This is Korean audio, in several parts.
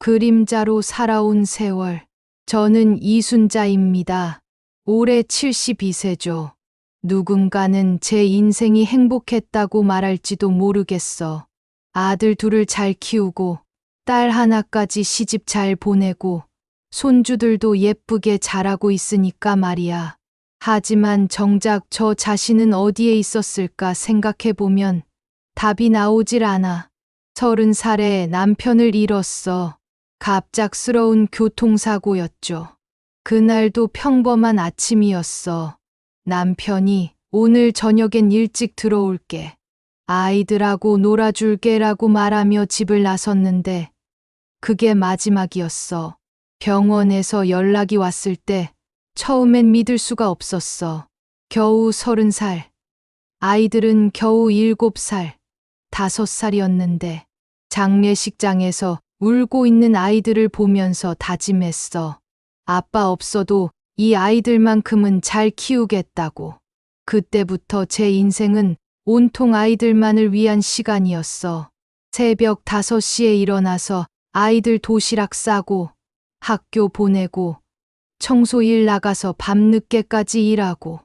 그림자로 살아온 세월. 저는 이순자입니다. 올해 72세죠. 누군가는 제 인생이 행복했다고 말할지도 모르겠어. 아들 둘을 잘 키우고 딸 하나까지 시집 잘 보내고 손주들도 예쁘게 자라고 있으니까 말이야. 하지만 정작 저 자신은 어디에 있었을까 생각해보면 답이 나오질 않아. 30살에 남편을 잃었어. 갑작스러운 교통사고였죠. 그날도 평범한 아침이었어. 남편이 오늘 저녁엔 일찍 들어올게. 아이들하고 놀아줄게라고 말하며 집을 나섰는데 그게 마지막이었어. 병원에서 연락이 왔을 때 처음엔 믿을 수가 없었어. 겨우 30살. 아이들은 겨우 7살, 5살이었는데 장례식장에서 울고 있는 아이들을 보면서 다짐했어. 아빠 없어도 이 아이들만큼은 잘 키우겠다고. 그때부터 제 인생은 온통 아이들만을 위한 시간이었어. 새벽 5시에 일어나서 아이들 도시락 싸고 학교 보내고 청소일 나가서 밤늦게까지 일하고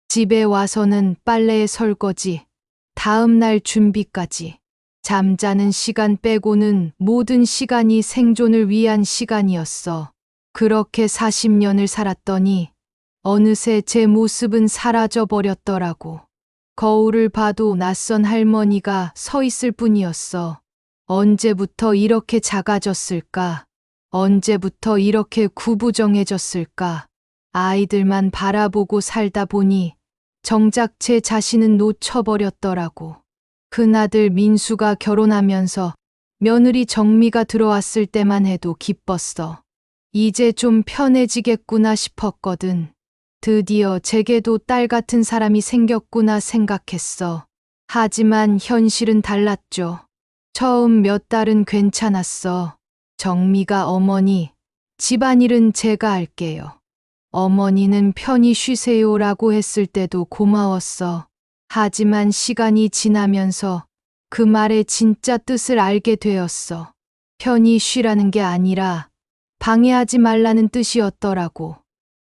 집에 와서는 빨래 설거지, 다음 날 준비까지. 잠자는 시간 빼고는 모든 시간이 생존을 위한 시간이었어. 그렇게 40년을 살았더니 어느새 제 모습은 사라져 버렸더라고. 거울을 봐도 낯선 할머니가 서 있을 뿐이었어. 언제부터 이렇게 작아졌을까? 언제부터 이렇게 구부정해졌을까? 아이들만 바라보고 살다 보니 정작 제 자신은 놓쳐버렸더라고. 큰아들 민수가 결혼하면서 며느리 정미가 들어왔을 때만 해도 기뻤어. 이제 좀 편해지겠구나 싶었거든. 드디어 제게도 딸 같은 사람이 생겼구나 생각했어. 하지만 현실은 달랐죠. 처음 몇 달은 괜찮았어. 정미가 어머니, 집안일은 제가 할게요. 어머니는 편히 쉬세요라고 했을 때도 고마웠어. 하지만 시간이 지나면서 그 말의 진짜 뜻을 알게 되었어. 편히 쉬라는 게 아니라 방해하지 말라는 뜻이었더라고.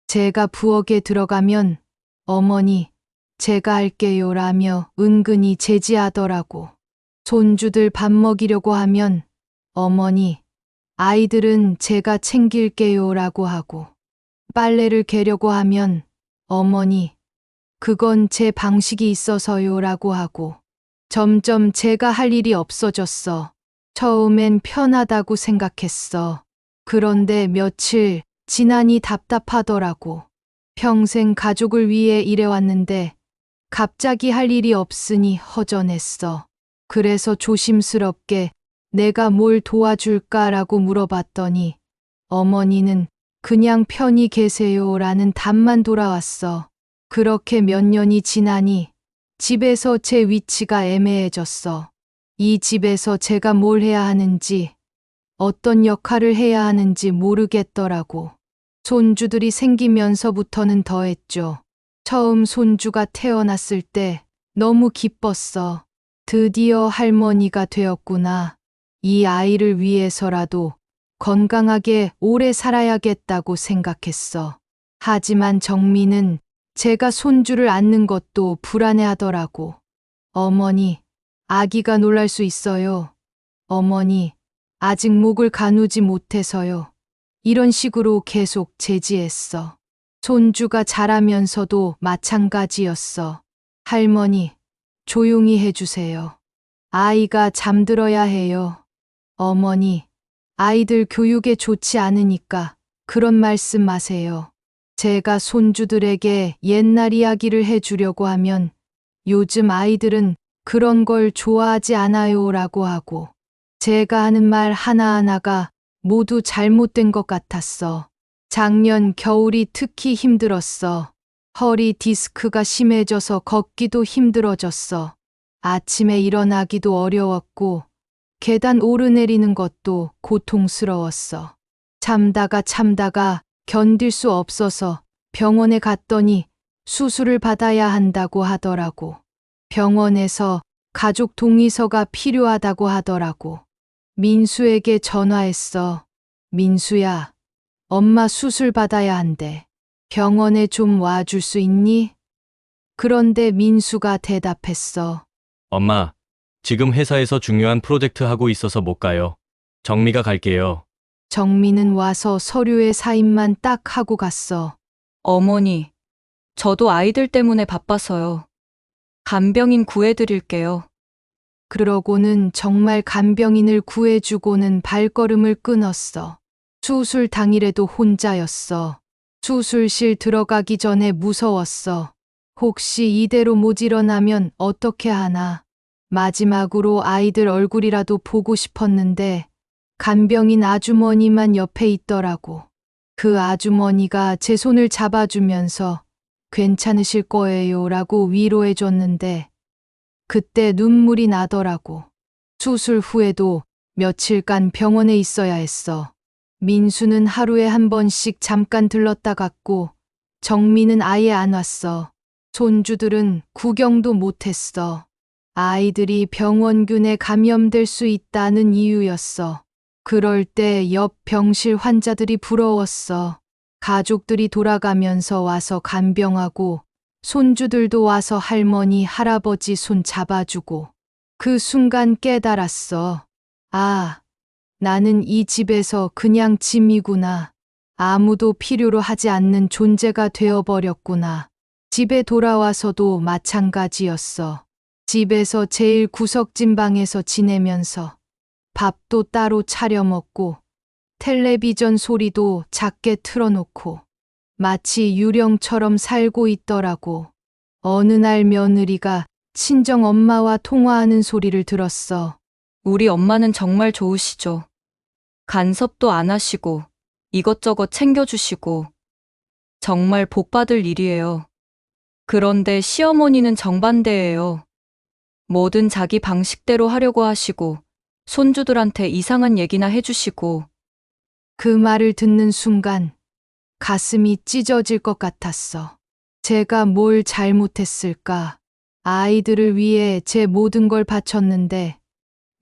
제가 부엌에 들어가면 어머니, 제가 할게요라며 은근히 제지하더라고. 손주들 밥 먹이려고 하면 어머니, 아이들은 제가 챙길게요라고 하고, 빨래를 개려고 하면 어머니, 그건 제 방식이 있어서요라고 하고, 점점 제가 할 일이 없어졌어. 처음엔 편하다고 생각했어. 그런데 며칠 지나니 답답하더라고. 평생 가족을 위해 일해왔는데 갑자기 할 일이 없으니 허전했어. 그래서 조심스럽게 내가 뭘 도와줄까라고 물어봤더니 어머니는 그냥 편히 계세요라는 답만 돌아왔어. 그렇게 몇 년이 지나니 집에서 제 위치가 애매해졌어. 이 집에서 제가 뭘 해야 하는지, 어떤 역할을 해야 하는지 모르겠더라고. 손주들이 생기면서부터는 더했죠. 처음 손주가 태어났을 때 너무 기뻤어. 드디어 할머니가 되었구나. 이 아이를 위해서라도 건강하게 오래 살아야겠다고 생각했어. 하지만 정미는 제가 손주를 안는 것도 불안해하더라고. 어머니, 아기가 놀랄 수 있어요. 어머니, 아직 목을 가누지 못해서요. 이런 식으로 계속 제지했어. 손주가 자라면서도 마찬가지였어. 할머니, 조용히 해주세요. 아이가 잠들어야 해요. 어머니, 아이들 교육에 좋지 않으니까 그런 말씀 마세요. 제가 손주들에게 옛날 이야기를 해주려고 하면 요즘 아이들은 그런 걸 좋아하지 않아요라고 하고, 제가 하는 말 하나하나가 모두 잘못된 것 같았어. 작년 겨울이 특히 힘들었어. 허리 디스크가 심해져서 걷기도 힘들어졌어. 아침에 일어나기도 어려웠고 계단 오르내리는 것도 고통스러웠어. 참다가 견딜 수 없어서 병원에 갔더니 수술을 받아야 한다고 하더라고. 병원에서 가족 동의서가 필요하다고 하더라고. 민수에게 전화했어. 민수야, 엄마 수술 받아야 한대. 병원에 좀 와줄 수 있니? 그런데 민수가 대답했어. 엄마, 지금 회사에서 중요한 프로젝트 하고 있어서 못 가요. 정미가 갈게요. 정민은 와서 서류에 사인만 딱 하고 갔어. 어머니, 저도 아이들 때문에 바빠서요. 간병인 구해드릴게요. 그러고는 정말 간병인을 구해주고는 발걸음을 끊었어. 수술 당일에도 혼자였어. 수술실 들어가기 전에 무서웠어. 혹시 이대로 못 일어나면 어떻게 하나. 마지막으로 아이들 얼굴이라도 보고 싶었는데 간병인 아주머니만 옆에 있더라고. 그 아주머니가 제 손을 잡아주면서 괜찮으실 거예요 라고 위로해줬는데 그때 눈물이 나더라고. 수술 후에도 며칠간 병원에 있어야 했어. 민수는 하루에 한 번씩 잠깐 들렀다 갔고 정민은 아예 안 왔어. 손주들은 구경도 못했어. 아이들이 병원균에 감염될 수 있다는 이유였어. 그럴 때 옆 병실 환자들이 부러웠어. 가족들이 돌아가면서 와서 간병하고 손주들도 와서 할머니, 할아버지 손 잡아주고 그 순간 깨달았어. 아, 나는 이 집에서 그냥 짐이구나. 아무도 필요로 하지 않는 존재가 되어버렸구나. 집에 돌아와서도 마찬가지였어. 집에서 제일 구석진 방에서 지내면서 밥도 따로 차려 먹고 텔레비전 소리도 작게 틀어놓고 마치 유령처럼 살고 있더라고. 어느 날 며느리가 친정 엄마와 통화하는 소리를 들었어. 우리 엄마는 정말 좋으시죠. 간섭도 안 하시고 이것저것 챙겨주시고 정말 복 받을 일이에요. 그런데 시어머니는 정반대예요. 뭐든 자기 방식대로 하려고 하시고 손주들한테 이상한 얘기나 해주시고 그 말을 듣는 순간 가슴이 찢어질 것 같았어. 제가 뭘 잘못했을까? 아이들을 위해 제 모든 걸 바쳤는데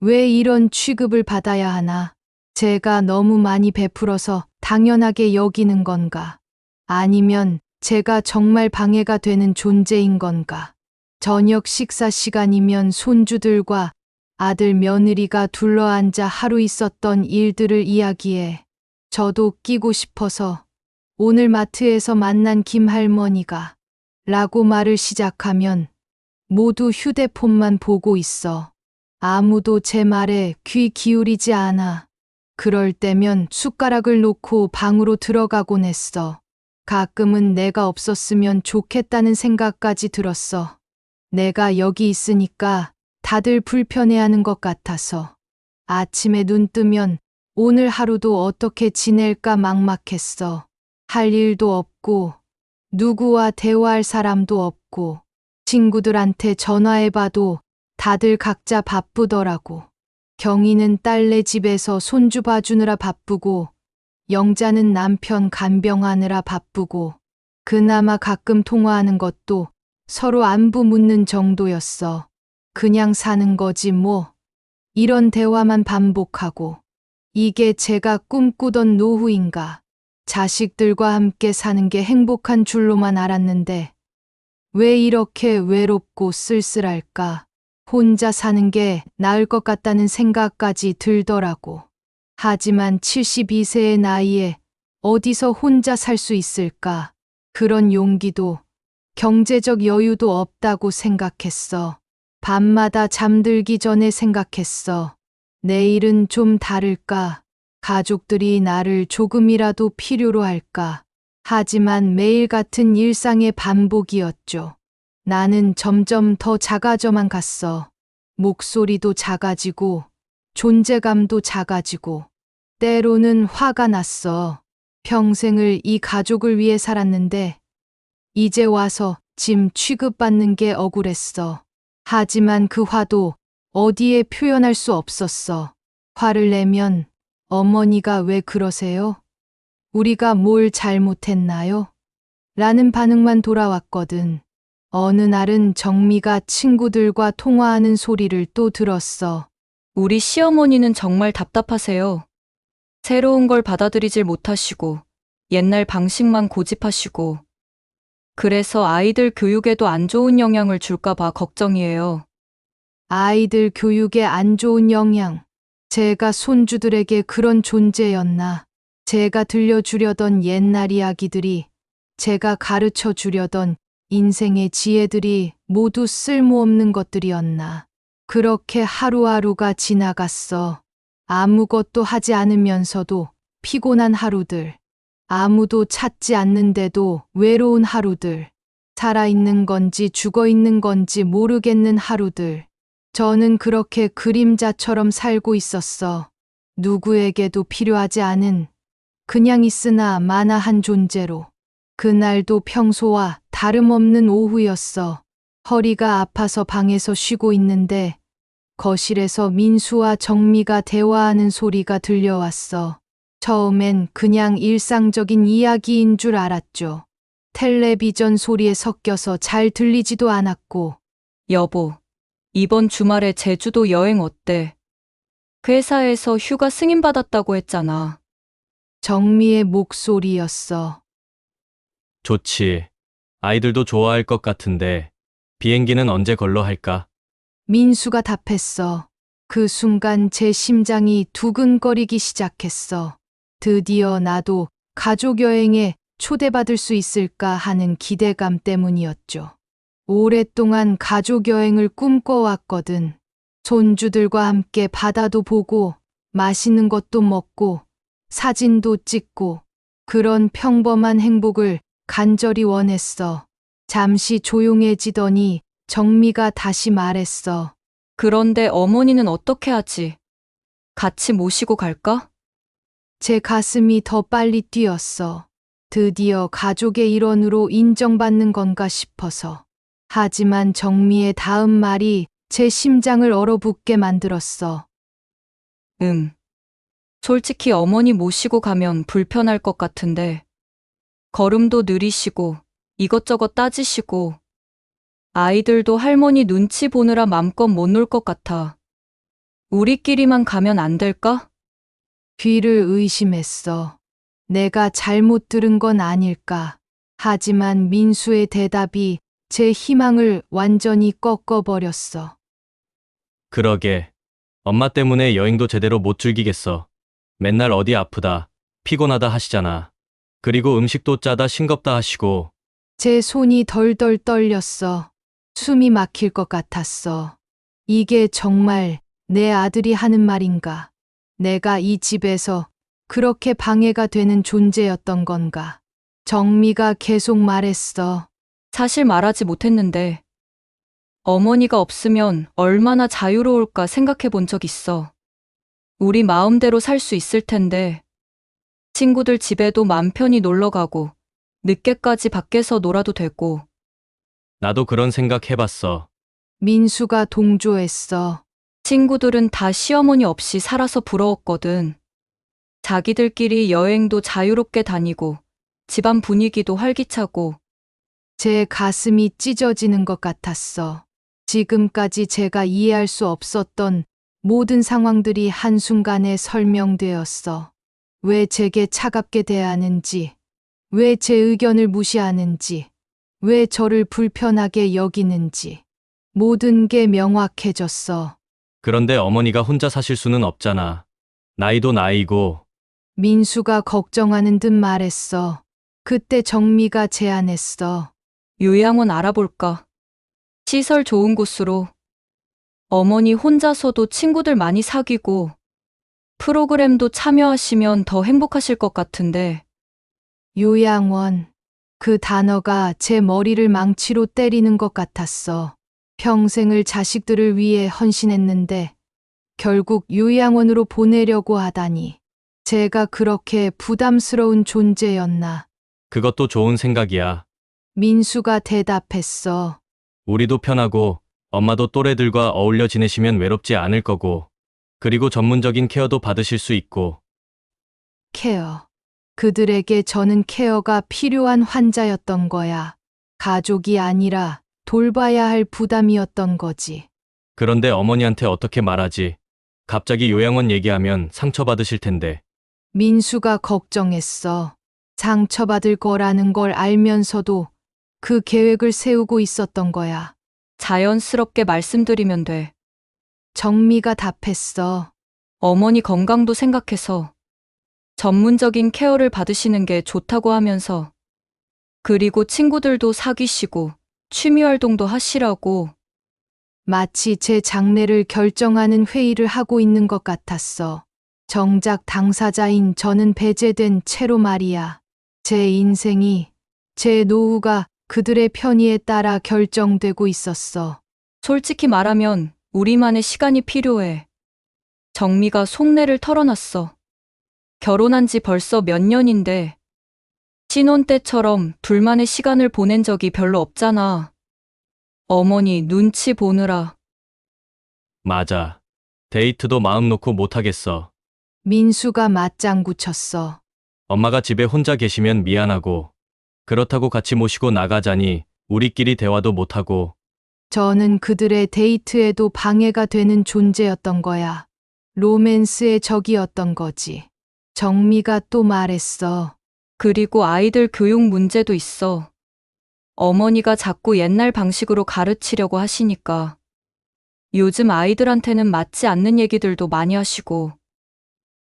왜 이런 취급을 받아야 하나? 제가 너무 많이 베풀어서 당연하게 여기는 건가? 아니면 제가 정말 방해가 되는 존재인 건가? 저녁 식사 시간이면 손주들과 아들 며느리가 둘러앉아 하루 있었던 일들을 이야기해. 저도 끼고 싶어서 오늘 마트에서 만난 김할머니가 라고 말을 시작하면 모두 휴대폰만 보고 있어. 아무도 제 말에 귀 기울이지 않아. 그럴 때면 숟가락을 놓고 방으로 들어가곤 했어. 가끔은 내가 없었으면 좋겠다는 생각까지 들었어. 내가 여기 있으니까 다들 불편해하는 것 같아서. 아침에 눈 뜨면 오늘 하루도 어떻게 지낼까 막막했어. 할 일도 없고, 누구와 대화할 사람도 없고, 친구들한테 전화해봐도 다들 각자 바쁘더라고. 경희는 딸네 집에서 손주 봐주느라 바쁘고, 영자는 남편 간병하느라 바쁘고, 그나마 가끔 통화하는 것도 서로 안부 묻는 정도였어. 그냥 사는 거지 뭐. 이런 대화만 반복하고, 이게 제가 꿈꾸던 노후인가. 자식들과 함께 사는 게 행복한 줄로만 알았는데, 왜 이렇게 외롭고 쓸쓸할까? 혼자 사는 게 나을 것 같다는 생각까지 들더라고. 하지만 72세의 나이에 어디서 혼자 살 수 있을까? 그런 용기도 경제적 여유도 없다고 생각했어. 밤마다 잠들기 전에 생각했어. 내일은 좀 다를까? 가족들이 나를 조금이라도 필요로 할까? 하지만 매일 같은 일상의 반복이었죠. 나는 점점 더 작아져만 갔어. 목소리도 작아지고, 존재감도 작아지고, 때로는 화가 났어. 평생을 이 가족을 위해 살았는데, 이제 와서 짐 취급받는 게 억울했어. 하지만 그 화도 어디에 표현할 수 없었어. 화를 내면 어머니가 왜 그러세요? 우리가 뭘 잘못했나요? 라는 반응만 돌아왔거든. 어느 날은 정미가 친구들과 통화하는 소리를 또 들었어. 우리 시어머니는 정말 답답하세요. 새로운 걸 받아들이질 못하시고 옛날 방식만 고집하시고 그래서 아이들 교육에도 안 좋은 영향을 줄까봐 걱정이에요. 아이들 교육에 안 좋은 영향. 제가 손주들에게 그런 존재였나. 제가 들려주려던 옛날 이야기들이, 제가 가르쳐 주려던 인생의 지혜들이 모두 쓸모없는 것들이었나. 그렇게 하루하루가 지나갔어. 아무것도 하지 않으면서도 피곤한 하루들. 아무도 찾지 않는데도 외로운 하루들. 살아있는 건지 죽어있는 건지 모르겠는 하루들. 저는 그렇게 그림자처럼 살고 있었어. 누구에게도 필요하지 않은, 그냥 있으나 마나한 존재로. 그날도 평소와 다름없는 오후였어. 허리가 아파서 방에서 쉬고 있는데 거실에서 민수와 정미가 대화하는 소리가 들려왔어. 처음엔 그냥 일상적인 이야기인 줄 알았죠. 텔레비전 소리에 섞여서 잘 들리지도 않았고. 여보, 이번 주말에 제주도 여행 어때? 회사에서 휴가 승인받았다고 했잖아. 정미의 목소리였어. 좋지. 아이들도 좋아할 것 같은데 비행기는 언제 걸러 할까? 민수가 답했어. 그 순간 제 심장이 두근거리기 시작했어. 드디어 나도 가족 여행에 초대받을 수 있을까 하는 기대감 때문이었죠. 오랫동안 가족 여행을 꿈꿔왔거든. 손주들과 함께 바다도 보고 맛있는 것도 먹고 사진도 찍고 그런 평범한 행복을 간절히 원했어. 잠시 조용해지더니 정미가 다시 말했어. 그런데 어머니는 어떻게 하지? 같이 모시고 갈까? 제 가슴이 더 빨리 뛰었어. 드디어 가족의 일원으로 인정받는 건가 싶어서. 하지만 정미의 다음 말이 제 심장을 얼어붙게 만들었어. 솔직히 어머니 모시고 가면 불편할 것 같은데. 걸음도 느리시고 이것저것 따지시고 아이들도 할머니 눈치 보느라 맘껏 못 놀 것 같아. 우리끼리만 가면 안 될까? 귀를 의심했어. 내가 잘못 들은 건 아닐까. 하지만 민수의 대답이 제 희망을 완전히 꺾어버렸어. 그러게. 엄마 때문에 여행도 제대로 못 즐기겠어. 맨날 어디 아프다, 피곤하다 하시잖아. 그리고 음식도 짜다 싱겁다 하시고. 제 손이 덜덜 떨렸어. 숨이 막힐 것 같았어. 이게 정말 내 아들이 하는 말인가? 내가 이 집에서 그렇게 방해가 되는 존재였던 건가? 정미가 계속 말했어. 사실 말하지 못했는데 어머니가 없으면 얼마나 자유로울까 생각해 본 적 있어. 우리 마음대로 살 수 있을 텐데 친구들 집에도 맘 편히 놀러 가고 늦게까지 밖에서 놀아도 되고. 나도 그런 생각 해봤어. 민수가 동조했어. 친구들은 다 시어머니 없이 살아서 부러웠거든. 자기들끼리 여행도 자유롭게 다니고 집안 분위기도 활기차고. 제 가슴이 찢어지는 것 같았어. 지금까지 제가 이해할 수 없었던 모든 상황들이 한순간에 설명되었어. 왜 제게 차갑게 대하는지, 왜 제 의견을 무시하는지, 왜 저를 불편하게 여기는지. 모든 게 명확해졌어. 그런데 어머니가 혼자 사실 수는 없잖아. 나이도 나이고. 민수가 걱정하는 듯 말했어. 그때 정미가 제안했어. 요양원 알아볼까? 시설 좋은 곳으로. 어머니 혼자서도 친구들 많이 사귀고 프로그램도 참여하시면 더 행복하실 것 같은데. 요양원. 그 단어가 제 머리를 망치로 때리는 것 같았어. 평생을 자식들을 위해 헌신했는데 결국 요양원으로 보내려고 하다니. 제가 그렇게 부담스러운 존재였나. 그것도 좋은 생각이야. 민수가 대답했어. 우리도 편하고 엄마도 또래들과 어울려 지내시면 외롭지 않을 거고. 그리고 전문적인 케어도 받으실 수 있고. 케어. 그들에게 저는 케어가 필요한 환자였던 거야. 가족이 아니라 돌봐야 할 부담이었던 거지. 그런데 어머니한테 어떻게 말하지? 갑자기 요양원 얘기하면 상처받으실 텐데. 민수가 걱정했어. 상처받을 거라는 걸 알면서도 그 계획을 세우고 있었던 거야. 자연스럽게 말씀드리면 돼. 정미가 답했어. 어머니 건강도 생각해서 전문적인 케어를 받으시는 게 좋다고 하면서 그리고 친구들도 사귀시고 취미 활동도 하시라고. 마치 제 장래를 결정하는 회의를 하고 있는 것 같았어. 정작 당사자인 저는 배제된 채로 말이야. 제 인생이, 제 노후가 그들의 편의에 따라 결정되고 있었어. 솔직히 말하면 우리만의 시간이 필요해. 정미가 속내를 털어놨어. 결혼한 지 벌써 몇 년인데 신혼 때처럼 둘만의 시간을 보낸 적이 별로 없잖아. 어머니 눈치 보느라. 맞아. 데이트도 마음 놓고 못하겠어. 민수가 맞장구 쳤어. 엄마가 집에 혼자 계시면 미안하고, 그렇다고 같이 모시고 나가자니 우리끼리 대화도 못하고. 저는 그들의 데이트에도 방해가 되는 존재였던 거야. 로맨스의 적이었던 거지. 정미가 또 말했어. 그리고 아이들 교육 문제도 있어. 어머니가 자꾸 옛날 방식으로 가르치려고 하시니까 요즘 아이들한테는 맞지 않는 얘기들도 많이 하시고.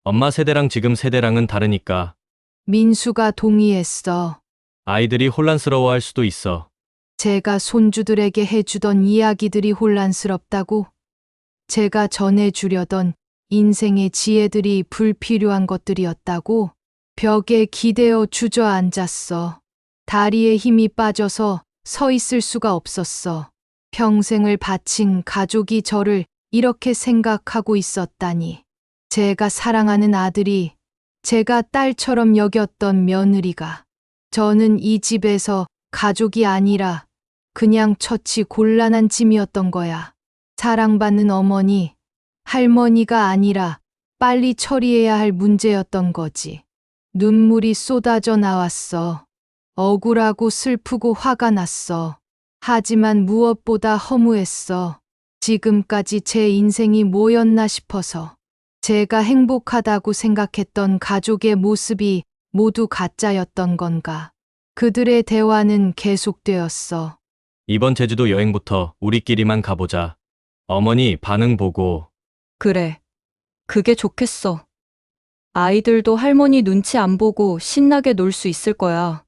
엄마 세대랑 지금 세대랑은 다르니까 민수가 동의했어. 아이들이 혼란스러워할 수도 있어. 제가 손주들에게 해주던 이야기들이 혼란스럽다고? 제가 전해주려던 인생의 지혜들이 불필요한 것들이었다고? 벽에 기대어 주저앉았어. 다리에 힘이 빠져서 서 있을 수가 없었어. 평생을 바친 가족이 저를 이렇게 생각하고 있었다니. 제가 사랑하는 아들이, 제가 딸처럼 여겼던 며느리가, 저는 이 집에서 가족이 아니라 그냥 처치 곤란한 짐이었던 거야. 사랑받는 어머니, 할머니가 아니라 빨리 처리해야 할 문제였던 거지. 눈물이 쏟아져 나왔어. 억울하고 슬프고 화가 났어. 하지만 무엇보다 허무했어. 지금까지 제 인생이 뭐였나 싶어서. 제가 행복하다고 생각했던 가족의 모습이 모두 가짜였던 건가. 그들의 대화는 계속되었어. 이번 제주도 여행부터 우리끼리만 가보자. 어머니 반응 보고. 그래. 그게 좋겠어. 아이들도 할머니 눈치 안 보고 신나게 놀 수 있을 거야.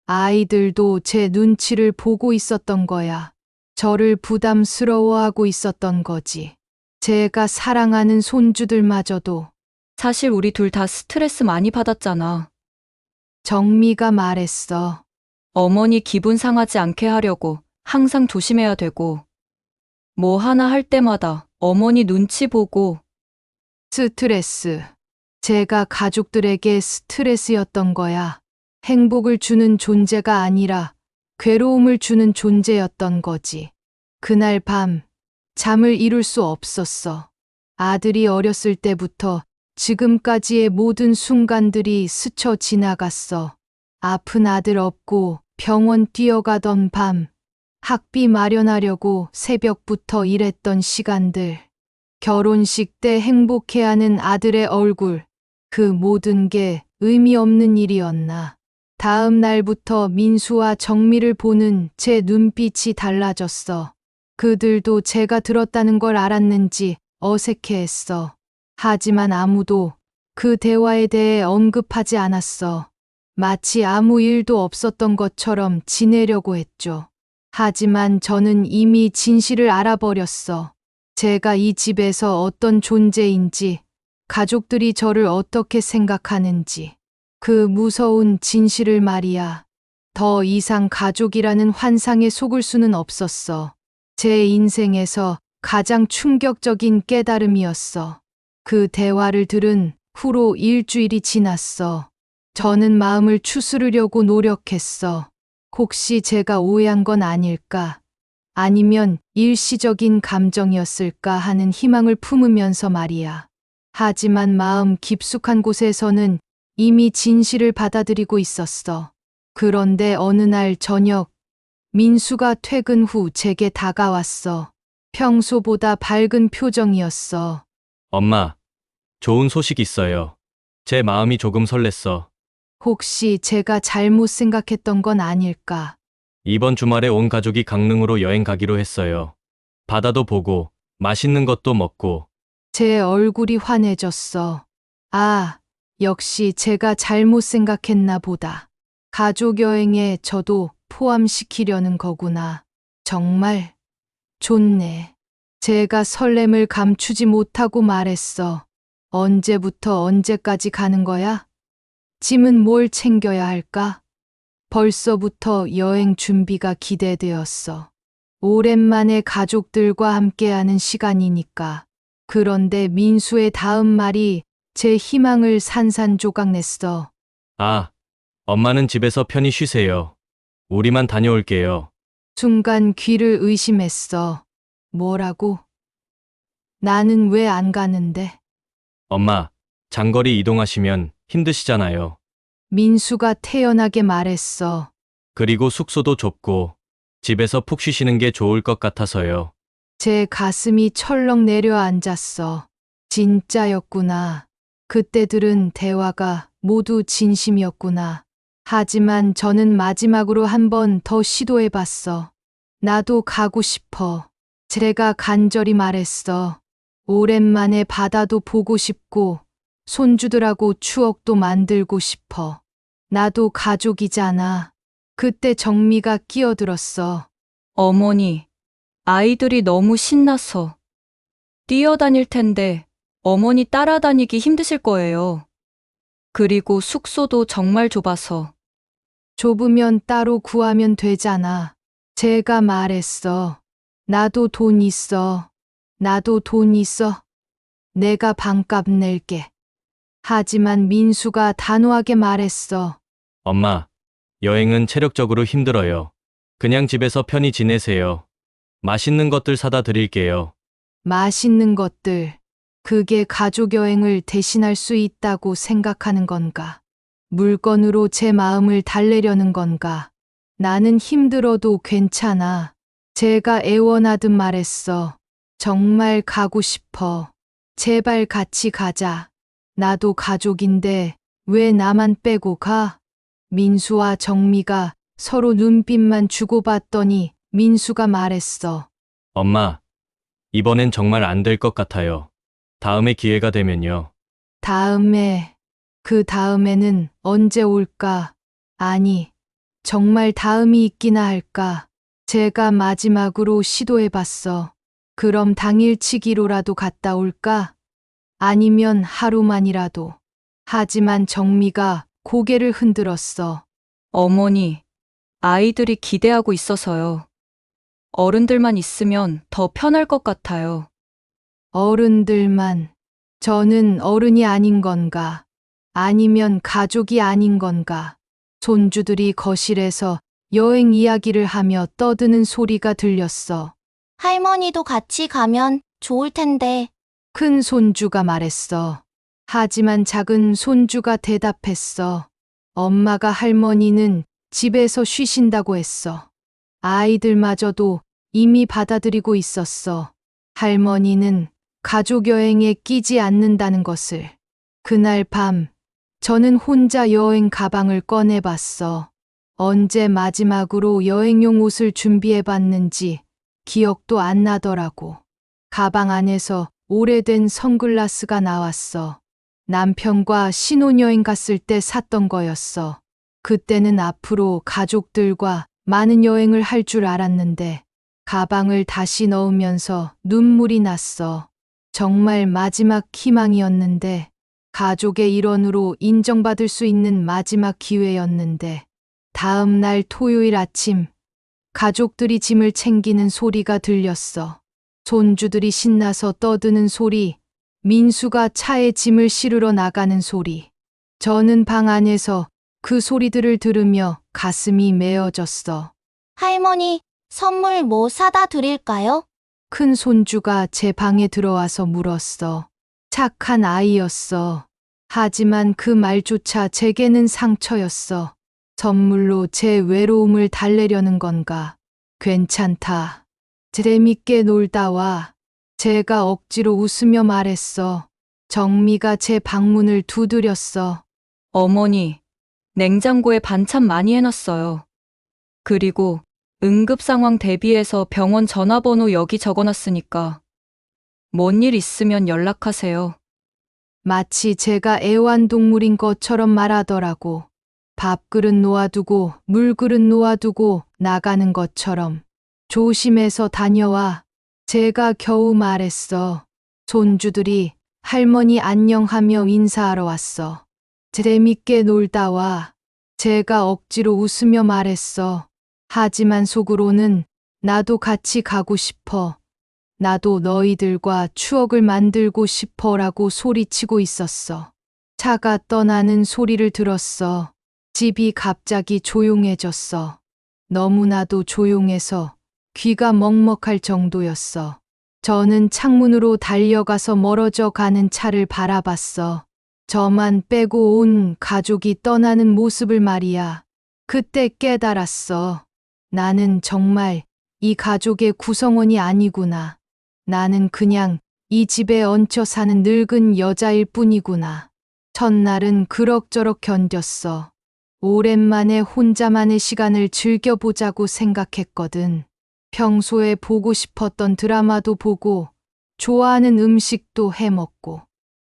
아이들도 제 눈치를 보고 있었던 거야. 저를 부담스러워하고 있었던 거지. 제가 사랑하는 손주들마저도. 사실 우리 둘 다 스트레스 많이 받았잖아. 정미가 말했어. 어머니 기분 상하지 않게 하려고 항상 조심해야 되고, 뭐 하나 할 때마다 어머니 눈치 보고. 스트레스. 제가 가족들에게 스트레스였던 거야. 행복을 주는 존재가 아니라 괴로움을 주는 존재였던 거지. 그날 밤, 잠을 이룰 수 없었어. 아들이 어렸을 때부터 지금까지의 모든 순간들이 스쳐 지나갔어. 아픈 아들 업고 병원 뛰어가던 밤, 학비 마련하려고 새벽부터 일했던 시간들, 결혼식 때 행복해하는 아들의 얼굴, 그 모든 게 의미 없는 일이었나. 다음 날부터 민수와 정미를 보는 제 눈빛이 달라졌어. 그들도 제가 들었다는 걸 알았는지 어색해했어. 하지만 아무도 그 대화에 대해 언급하지 않았어. 마치 아무 일도 없었던 것처럼 지내려고 했죠. 하지만 저는 이미 진실을 알아버렸어. 제가 이 집에서 어떤 존재인지, 가족들이 저를 어떻게 생각하는지, 그 무서운 진실을 말이야. 더 이상 가족이라는 환상에 속을 수는 없었어. 제 인생에서 가장 충격적인 깨달음이었어. 그 대화를 들은 후로 일주일이 지났어. 저는 마음을 추스르려고 노력했어. 혹시 제가 오해한 건 아닐까? 아니면 일시적인 감정이었을까 하는 희망을 품으면서 말이야. 하지만 마음 깊숙한 곳에서는 이미 진실을 받아들이고 있었어. 그런데 어느 날 저녁, 민수가 퇴근 후 제게 다가왔어. 평소보다 밝은 표정이었어. 엄마, 좋은 소식 있어요. 제 마음이 조금 설렜어. 혹시 제가 잘못 생각했던 건 아닐까? 이번 주말에 온 가족이 강릉으로 여행 가기로 했어요. 바다도 보고, 맛있는 것도 먹고, 제 얼굴이 환해졌어. 아, 역시 제가 잘못 생각했나 보다. 가족 여행에 저도 포함시키려는 거구나. 정말 좋네. 제가 설렘을 감추지 못하고 말했어. 언제부터 언제까지 가는 거야? 짐은 뭘 챙겨야 할까? 벌써부터 여행 준비가 기대되었어. 오랜만에 가족들과 함께하는 시간이니까. 그런데 민수의 다음 말이 제 희망을 산산조각 냈어. 아, 엄마는 집에서 편히 쉬세요. 우리만 다녀올게요. 순간 귀를 의심했어. 뭐라고? 나는 왜 안 가는데? 엄마, 장거리 이동하시면 힘드시잖아요. 민수가 태연하게 말했어. 그리고 숙소도 좁고, 집에서 푹 쉬시는 게 좋을 것 같아서요. 제 가슴이 철렁 내려앉았어. 진짜였구나. 그때들은 대화가 모두 진심이었구나. 하지만 저는 마지막으로 한 번 더 시도해봤어. 나도 가고 싶어. 제가 간절히 말했어. 오랜만에 바다도 보고 싶고, 손주들하고 추억도 만들고 싶어. 나도 가족이잖아. 그때 정미가 끼어들었어. 어머니, 아이들이 너무 신나서 뛰어다닐 텐데 어머니 따라다니기 힘드실 거예요. 그리고 숙소도 정말 좁아서. 좁으면 따로 구하면 되잖아. 제가 말했어. 나도 돈 있어. 나도 돈 있어. 내가 방값 낼게. 하지만 민수가 단호하게 말했어. 엄마, 여행은 체력적으로 힘들어요. 그냥 집에서 편히 지내세요. 맛있는 것들 사다 드릴게요. 맛있는 것들. 그게 가족 여행을 대신할 수 있다고 생각하는 건가? 물건으로 제 마음을 달래려는 건가? 나는 힘들어도 괜찮아. 제가 애원하듯 말했어. 정말 가고 싶어. 제발 같이 가자. 나도 가족인데 왜 나만 빼고 가? 민수와 정미가 서로 눈빛만 주고받더니 민수가 말했어. 엄마, 이번엔 정말 안 될 것 같아요. 다음에 기회가 되면요. 다음에, 그 다음에는 언제 올까? 아니, 정말 다음이 있기나 할까? 제가 마지막으로 시도해봤어. 그럼 당일치기로라도 갔다 올까? 아니면 하루만이라도. 하지만 정미가 고개를 흔들었어. 어머니, 아이들이 기대하고 있어서요. 어른들만 있으면 더 편할 것 같아요. 어른들만. 저는 어른이 아닌 건가? 아니면 가족이 아닌 건가? 손주들이 거실에서 여행 이야기를 하며 떠드는 소리가 들렸어. 할머니도 같이 가면 좋을 텐데. 큰 손주가 말했어. 하지만 작은 손주가 대답했어. 엄마가 할머니는 집에서 쉬신다고 했어. 아이들마저도 이미 받아들이고 있었어. 할머니는 가족 여행에 끼지 않는다는 것을. 그날 밤, 저는 혼자 여행 가방을 꺼내봤어. 언제 마지막으로 여행용 옷을 준비해봤는지 기억도 안 나더라고. 가방 안에서 오래된 선글라스가 나왔어. 남편과 신혼여행 갔을 때 샀던 거였어. 그때는 앞으로 가족들과 많은 여행을 할 줄 알았는데 가방을 다시 넣으면서 눈물이 났어. 정말 마지막 희망이었는데 가족의 일원으로 인정받을 수 있는 마지막 기회였는데 다음 날 토요일 아침 가족들이 짐을 챙기는 소리가 들렸어. 손주들이 신나서 떠드는 소리, 민수가 차에 짐을 실으러 나가는 소리. 저는 방 안에서 그 소리들을 들으며 가슴이 메어졌어. 할머니, 선물 뭐 사다 드릴까요? 큰 손주가 제 방에 들어와서 물었어. 착한 아이였어. 하지만 그 말조차 제게는 상처였어. 선물로 제 외로움을 달래려는 건가? 괜찮다. 재밌게 놀다 와. 제가 억지로 웃으며 말했어. 정미가 제 방문을 두드렸어. 어머니, 냉장고에 반찬 많이 해놨어요. 그리고 응급 상황 대비해서 병원 전화번호 여기 적어놨으니까 뭔 일 있으면 연락하세요. 마치 제가 애완동물인 것처럼 말하더라고. 밥그릇 놓아두고 물그릇 놓아두고 나가는 것처럼. 조심해서 다녀와. 제가 겨우 말했어. 손주들이 할머니 안녕하며 인사하러 왔어. 재밌게 놀다 와. 제가 억지로 웃으며 말했어. 하지만 속으로는 나도 같이 가고 싶어. 나도 너희들과 추억을 만들고 싶어라고 소리치고 있었어. 차가 떠나는 소리를 들었어. 집이 갑자기 조용해졌어. 너무나도 조용해서 귀가 먹먹할 정도였어. 저는 창문으로 달려가서 멀어져 가는 차를 바라봤어. 저만 빼고 온 가족이 떠나는 모습을 말이야. 그때 깨달았어. 나는 정말 이 가족의 구성원이 아니구나. 나는 그냥 이 집에 얹혀 사는 늙은 여자일 뿐이구나. 첫날은 그럭저럭 견뎠어. 오랜만에 혼자만의 시간을 즐겨보자고 생각했거든. 평소에 보고 싶었던 드라마도 보고, 좋아하는 음식도 해먹고.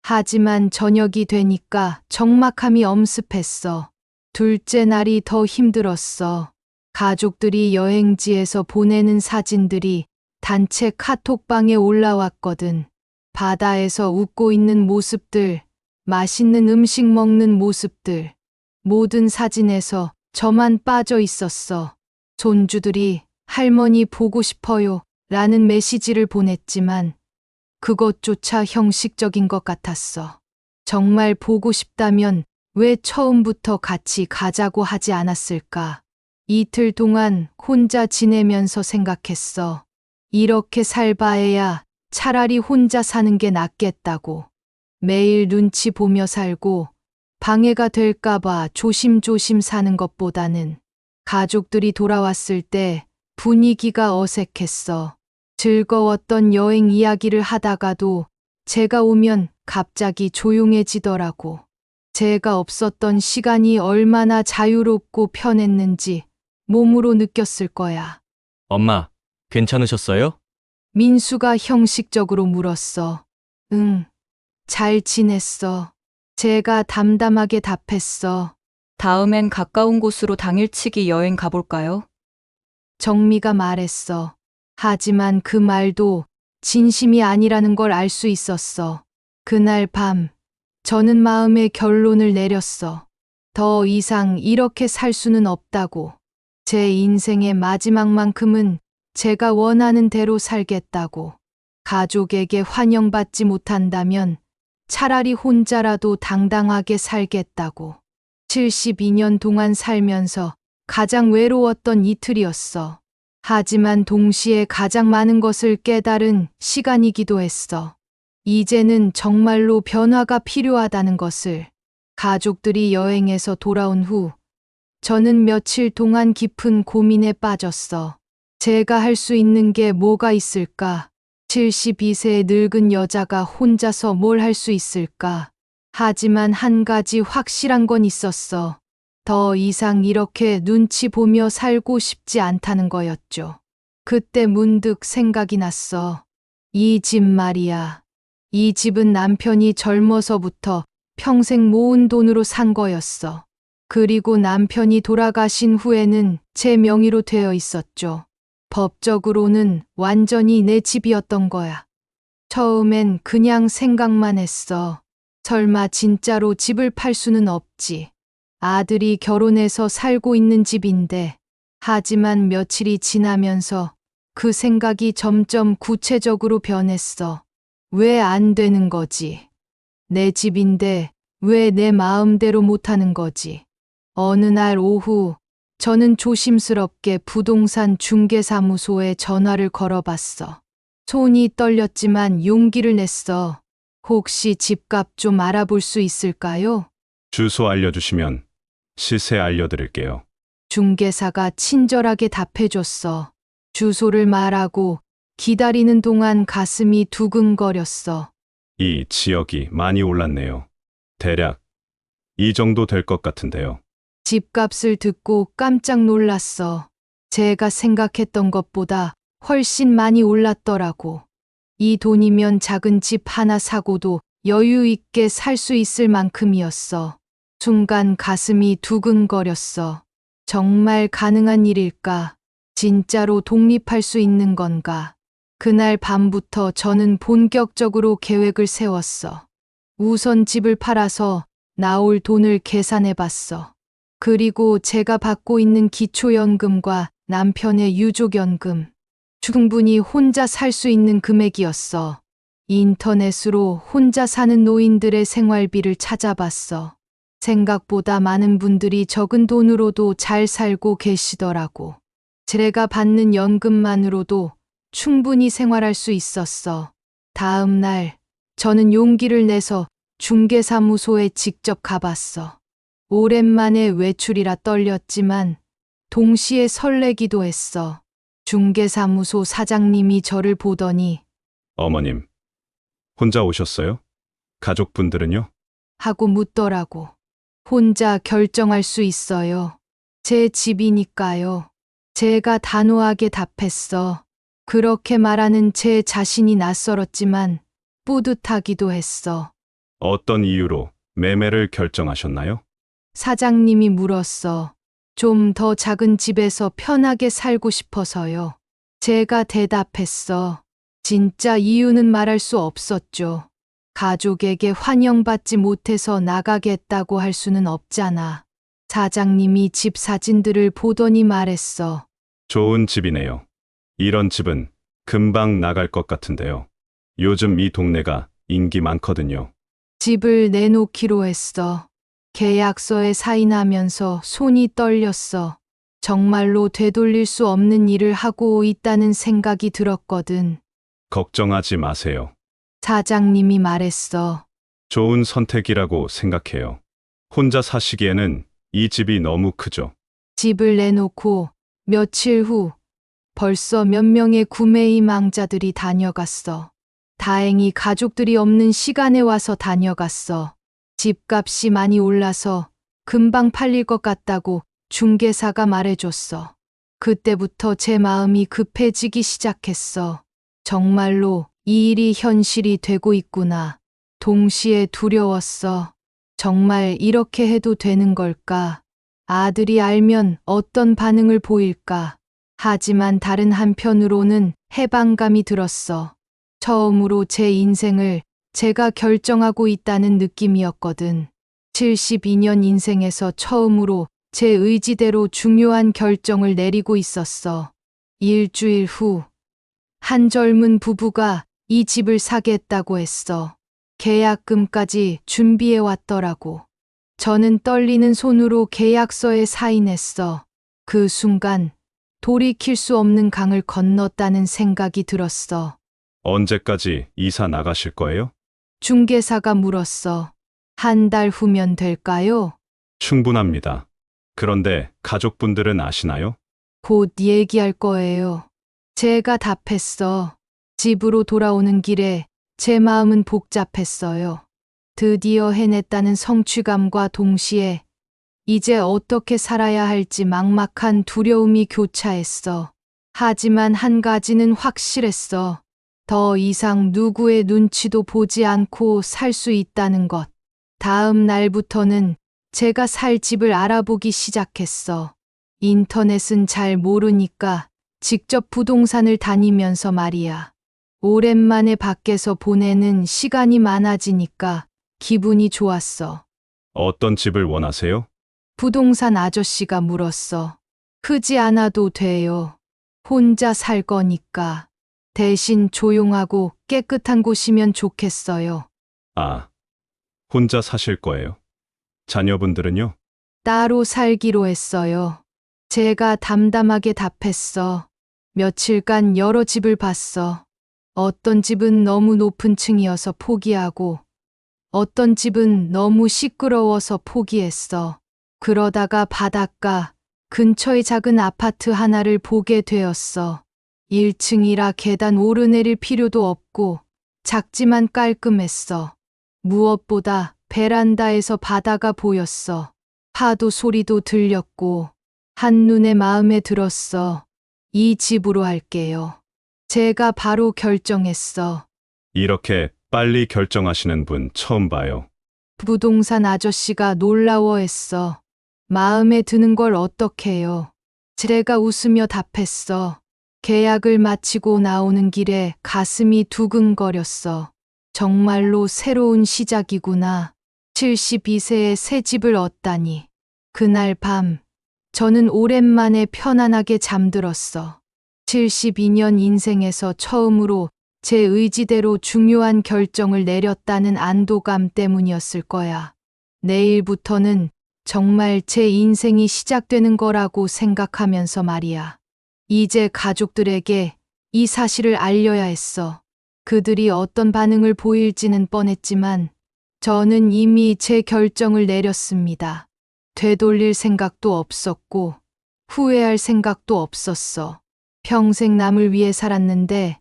하지만 저녁이 되니까 적막함이 엄습했어. 둘째 날이 더 힘들었어. 가족들이 여행지에서 보내는 사진들이 단체 카톡방에 올라왔거든. 바다에서 웃고 있는 모습들, 맛있는 음식 먹는 모습들. 모든 사진에서 저만 빠져 있었어. 손주들이 할머니 보고 싶어요 라는 메시지를 보냈지만 그것조차 형식적인 것 같았어. 정말 보고 싶다면 왜 처음부터 같이 가자고 하지 않았을까? 이틀 동안 혼자 지내면서 생각했어. 이렇게 살 바에야 차라리 혼자 사는 게 낫겠다고. 매일 눈치 보며 살고 방해가 될까봐 조심조심 사는 것보다는 가족들이 돌아왔을 때 분위기가 어색했어. 즐거웠던 여행 이야기를 하다가도 제가 오면 갑자기 조용해지더라고. 제가 없었던 시간이 얼마나 자유롭고 편했는지 몸으로 느꼈을 거야. 엄마, 괜찮으셨어요? 민수가 형식적으로 물었어. 응, 잘 지냈어. 제가 담담하게 답했어. 다음엔 가까운 곳으로 당일치기 여행 가볼까요? 정미가 말했어. 하지만 그 말도 진심이 아니라는 걸 알 수 있었어. 그날 밤, 저는 마음의 결론을 내렸어. 더 이상 이렇게 살 수는 없다고. 제 인생의 마지막만큼은 제가 원하는 대로 살겠다고. 가족에게 환영받지 못한다면 차라리 혼자라도 당당하게 살겠다고. 72년 동안 살면서 가장 외로웠던 이틀이었어. 하지만 동시에 가장 많은 것을 깨달은 시간이기도 했어. 이제는 정말로 변화가 필요하다는 것을. 가족들이 여행에서 돌아온 후 저는 며칠 동안 깊은 고민에 빠졌어. 제가 할 수 있는 게 뭐가 있을까? 72세의 늙은 여자가 혼자서 뭘 할 수 있을까? 하지만 한 가지 확실한 건 있었어. 더 이상 이렇게 눈치 보며 살고 싶지 않다는 거였죠. 그때 문득 생각이 났어. 이 집 말이야. 이 집은 남편이 젊어서부터 평생 모은 돈으로 산 거였어. 그리고 남편이 돌아가신 후에는 제 명의로 되어 있었죠. 법적으로는 완전히 내 집이었던 거야. 처음엔 그냥 생각만 했어. 설마 진짜로 집을 팔 수는 없지. 아들이 결혼해서 살고 있는 집인데. 하지만 며칠이 지나면서 그 생각이 점점 구체적으로 변했어. 왜 안 되는 거지? 내 집인데 왜 내 마음대로 못하는 거지? 어느 날 오후 저는 조심스럽게 부동산 중개사무소에 전화를 걸어봤어. 손이 떨렸지만 용기를 냈어. 혹시 집값 좀 알아볼 수 있을까요? 주소 알려주시면 시세 알려드릴게요. 중개사가 친절하게 답해줬어. 주소를 말하고 기다리는 동안 가슴이 두근거렸어. 이 지역이 많이 올랐네요. 대략 이 정도 될 것 같은데요. 집값을 듣고 깜짝 놀랐어. 제가 생각했던 것보다 훨씬 많이 올랐더라고. 이 돈이면 작은 집 하나 사고도 여유 있게 살 수 있을 만큼이었어. 순간 가슴이 두근거렸어. 정말 가능한 일일까? 진짜로 독립할 수 있는 건가? 그날 밤부터 저는 본격적으로 계획을 세웠어. 우선 집을 팔아서 나올 돈을 계산해 봤어. 그리고 제가 받고 있는 기초연금과 남편의 유족연금. 충분히 혼자 살 수 있는 금액이었어. 인터넷으로 혼자 사는 노인들의 생활비를 찾아봤어. 생각보다 많은 분들이 적은 돈으로도 잘 살고 계시더라고. 제가 받는 연금만으로도 충분히 생활할 수 있었어. 다음 날, 저는 용기를 내서 중개사무소에 직접 가봤어. 오랜만에 외출이라 떨렸지만 동시에 설레기도 했어. 중개사무소 사장님이 저를 보더니 어머님, 혼자 오셨어요? 가족분들은요? 하고 묻더라고. 혼자 결정할 수 있어요. 제 집이니까요. 제가 단호하게 답했어. 그렇게 말하는 제 자신이 낯설었지만 뿌듯하기도 했어. 어떤 이유로 매매를 결정하셨나요? 사장님이 물었어. 좀 더 작은 집에서 편하게 살고 싶어서요. 제가 대답했어. 진짜 이유는 말할 수 없었죠. 가족에게 환영받지 못해서 나가겠다고 할 수는 없잖아. 사장님이 집 사진들을 보더니 말했어. 좋은 집이네요. 이런 집은 금방 나갈 것 같은데요. 요즘 이 동네가 인기 많거든요. 집을 내놓기로 했어. 계약서에 사인하면서 손이 떨렸어. 정말로 되돌릴 수 없는 일을 하고 있다는 생각이 들었거든. 걱정하지 마세요. 사장님이 말했어. 좋은 선택이라고 생각해요. 혼자 사시기에는 이 집이 너무 크죠. 집을 내놓고 며칠 후 벌써 몇 명의 구매 희망자들이 다녀갔어. 다행히 가족들이 없는 시간에 와서 다녀갔어. 집값이 많이 올라서 금방 팔릴 것 같다고 중개사가 말해줬어. 그때부터 제 마음이 급해지기 시작했어. 정말로 이 일이 현실이 되고 있구나. 동시에 두려웠어. 정말 이렇게 해도 되는 걸까? 아들이 알면 어떤 반응을 보일까? 하지만 다른 한편으로는 해방감이 들었어. 처음으로 제 인생을 제가 결정하고 있다는 느낌이었거든. 72년 인생에서 처음으로 제 의지대로 중요한 결정을 내리고 있었어. 일주일 후, 한 젊은 부부가 이 집을 사겠다고 했어. 계약금까지 준비해 왔더라고. 저는 떨리는 손으로 계약서에 사인했어. 그 순간 돌이킬 수 없는 강을 건넜다는 생각이 들었어. 언제까지 이사 나가실 거예요? 중개사가 물었어. 한 달 후면 될까요? 충분합니다. 그런데 가족분들은 아시나요? 곧 얘기할 거예요. 제가 답했어. 집으로 돌아오는 길에 제 마음은 복잡했어요. 드디어 해냈다는 성취감과 동시에 이제 어떻게 살아야 할지 막막한 두려움이 교차했어. 하지만 한 가지는 확실했어. 더 이상 누구의 눈치도 보지 않고 살 수 있다는 것. 다음 날부터는 제가 살 집을 알아보기 시작했어. 인터넷은 잘 모르니까 직접 부동산을 다니면서 말이야. 오랜만에 밖에서 보내는 시간이 많아지니까 기분이 좋았어. 어떤 집을 원하세요? 부동산 아저씨가 물었어. 크지 않아도 돼요. 혼자 살 거니까. 대신 조용하고 깨끗한 곳이면 좋겠어요. 아, 혼자 사실 거예요. 자녀분들은요? 따로 살기로 했어요. 제가 담담하게 답했어. 며칠간 여러 집을 봤어. 어떤 집은 너무 높은 층이어서 포기하고, 어떤 집은 너무 시끄러워서 포기했어. 그러다가 바닷가 근처의 작은 아파트 하나를 보게 되었어. 1층이라 계단 오르내릴 필요도 없고 작지만 깔끔했어. 무엇보다 베란다에서 바다가 보였어. 파도 소리도 들렸고 한눈에 마음에 들었어. 이 집으로 할게요. 제가 바로 결정했어. 이렇게 빨리 결정하시는 분 처음 봐요. 부동산 아저씨가 놀라워했어. 마음에 드는 걸 어떡해요. 제가 웃으며 답했어. 계약을 마치고 나오는 길에 가슴이 두근거렸어. 정말로 새로운 시작이구나. 72세에 새 집을 얻다니. 그날 밤, 저는 오랜만에 편안하게 잠들었어. 72년 인생에서 처음으로 제 의지대로 중요한 결정을 내렸다는 안도감 때문이었을 거야. 내일부터는 정말 제 인생이 시작되는 거라고 생각하면서 말이야. 이제 가족들에게 이 사실을 알려야 했어. 그들이 어떤 반응을 보일지는 뻔했지만 저는 이미 제 결정을 내렸습니다. 되돌릴 생각도 없었고 후회할 생각도 없었어. 평생 남을 위해 살았는데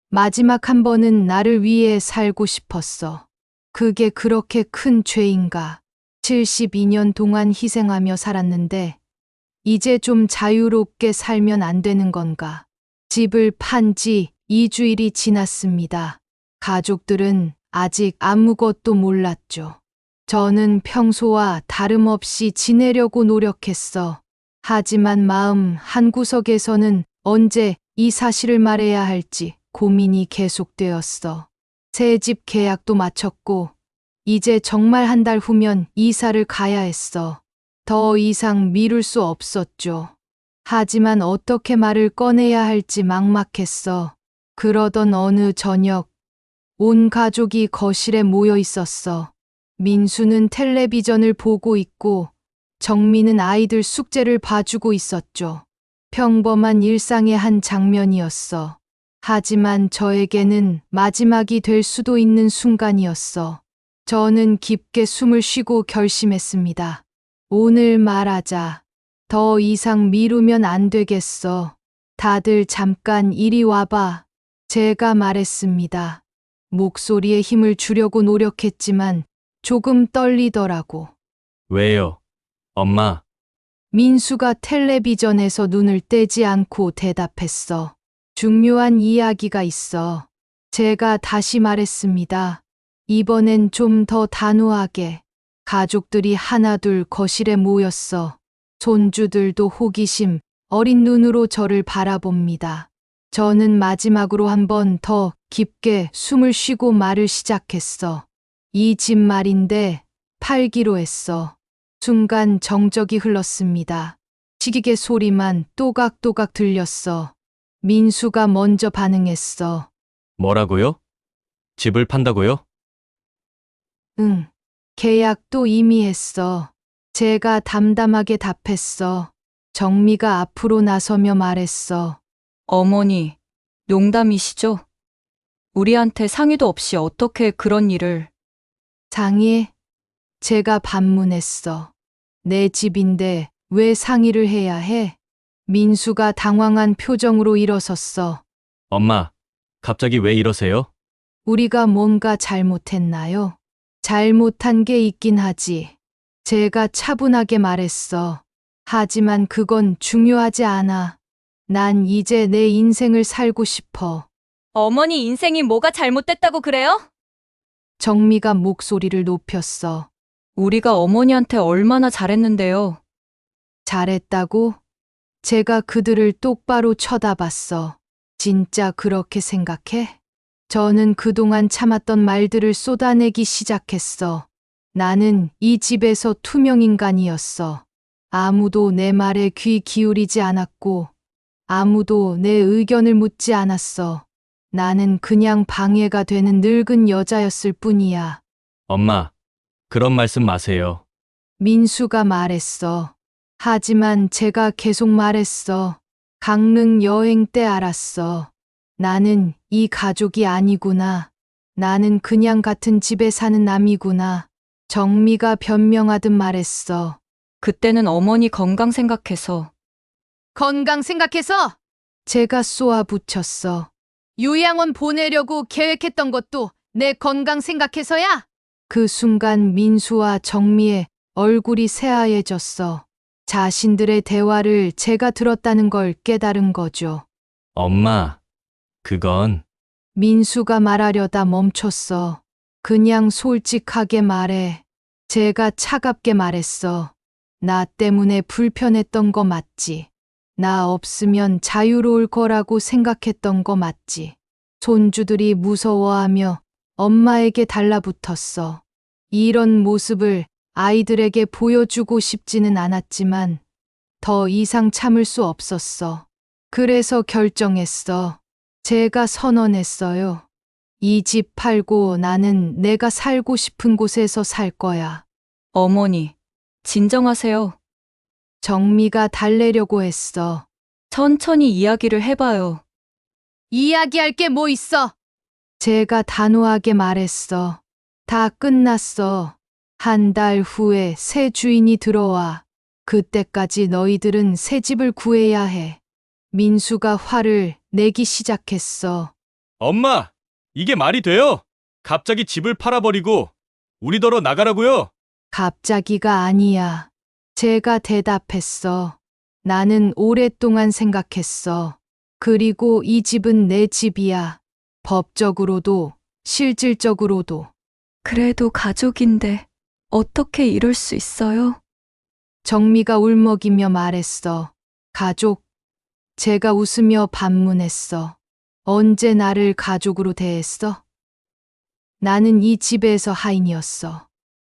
마지막 한 번은 나를 위해 살고 싶었어. 그게 그렇게 큰 죄인가? 72년 동안 희생하며 살았는데 이제 좀 자유롭게 살면 안 되는 건가? 집을 판 지 2주일이 지났습니다. 가족들은 아직 아무것도 몰랐죠. 저는 평소와 다름없이 지내려고 노력했어. 하지만 마음 한구석에서는 언제 이 사실을 말해야 할지 고민이 계속되었어. 새 집 계약도 마쳤고 이제 정말 한 달 후면 이사를 가야 했어. 더 이상 미룰 수 없었죠. 하지만 어떻게 말을 꺼내야 할지 막막했어. 그러던 어느 저녁, 온 가족이 거실에 모여 있었어. 민수는 텔레비전을 보고 있고 정민은 아이들 숙제를 봐주고 있었죠. 평범한 일상의 한 장면이었어. 하지만 저에게는 마지막이 될 수도 있는 순간이었어. 저는 깊게 숨을 쉬고 결심했습니다. 오늘 말하자. 더 이상 미루면 안 되겠어. 다들 잠깐 이리 와봐. 제가 말했습니다. 목소리에 힘을 주려고 노력했지만 조금 떨리더라고. 왜요? 엄마, 민수가 텔레비전에서 눈을 떼지 않고 대답했어. 중요한 이야기가 있어. 제가 다시 말했습니다. 이번엔 좀 더 단호하게. 가족들이 하나둘 거실에 모였어. 손주들도 호기심 어린 눈으로 저를 바라봅니다. 저는 마지막으로 한 번 더 깊게 숨을 쉬고 말을 시작했어. 이 집 말인데 팔기로 했어. 순간 정적이 흘렀습니다. 시기개 소리만 또각또각 들렸어. 민수가 먼저 반응했어. 뭐라고요? 집을 판다고요? 응. 계약도 이미 했어. 제가 담담하게 답했어. 정미가 앞으로 나서며 말했어. 어머니, 농담이시죠? 우리한테 상의도 없이 어떻게 그런 일을. 상의? 제가 반문했어. 내 집인데 왜 상의를 해야 해? 민수가 당황한 표정으로 일어섰어. 엄마, 갑자기 왜 이러세요? 우리가 뭔가 잘못했나요? 잘못한 게 있긴 하지. 제가 차분하게 말했어. 하지만 그건 중요하지 않아. 난 이제 내 인생을 살고 싶어. 어머니 인생이 뭐가 잘못됐다고 그래요? 정미가 목소리를 높였어. 우리가 어머니한테 얼마나 잘했는데요. 잘했다고? 제가 그들을 똑바로 쳐다봤어. 진짜 그렇게 생각해? 저는 그동안 참았던 말들을 쏟아내기 시작했어. 나는 이 집에서 투명인간이었어. 아무도 내 말에 귀 기울이지 않았고, 아무도 내 의견을 묻지 않았어. 나는 그냥 방해가 되는 늙은 여자였을 뿐이야. 엄마, 그런 말씀 마세요. 민수가 말했어. 하지만 제가 계속 말했어. 강릉 여행 때 알았어. 나는 이 가족이 아니구나. 나는 그냥 같은 집에 사는 남이구나. 정미가 변명하듯 말했어. 그때는 어머니 건강 생각해서. 건강 생각해서? 제가 쏘아붙였어. 요양원 보내려고 계획했던 것도 내 건강 생각해서야? 그 순간 민수와 정미의 얼굴이 새하얘졌어. 자신들의 대화를 제가 들었다는 걸 깨달은 거죠. 엄마, 그건 민수가 말하려다 멈췄어. 그냥 솔직하게 말해. 제가 차갑게 말했어. 나 때문에 불편했던 거 맞지? 나 없으면 자유로울 거라고 생각했던 거 맞지? 손주들이 무서워하며 엄마에게 달라붙었어. 이런 모습을 아이들에게 보여주고 싶지는 않았지만 더 이상 참을 수 없었어. 그래서 결정했어. 제가 선언했어요. 이 집 팔고 나는 내가 살고 싶은 곳에서 살 거야. 어머니, 진정하세요. 정미가 달래려고 했어. 천천히 이야기를 해봐요. 이야기할 게 뭐 있어? 제가 단호하게 말했어. 다 끝났어. 한 달 후에 새 주인이 들어와. 그때까지 너희들은 새 집을 구해야 해. 민수가 화를 내기 시작했어. 엄마, 이게 말이 돼요? 갑자기 집을 팔아버리고 우리더러 나가라고요? 갑자기가 아니야. 제가 대답했어. 나는 오랫동안 생각했어. 그리고 이 집은 내 집이야. 법적으로도, 실질적으로도. 그래도 가족인데 어떻게 이럴 수 있어요? 정미가 울먹이며 말했어. 가족. 제가 웃으며 반문했어. 언제 나를 가족으로 대했어? 나는 이 집에서 하인이었어.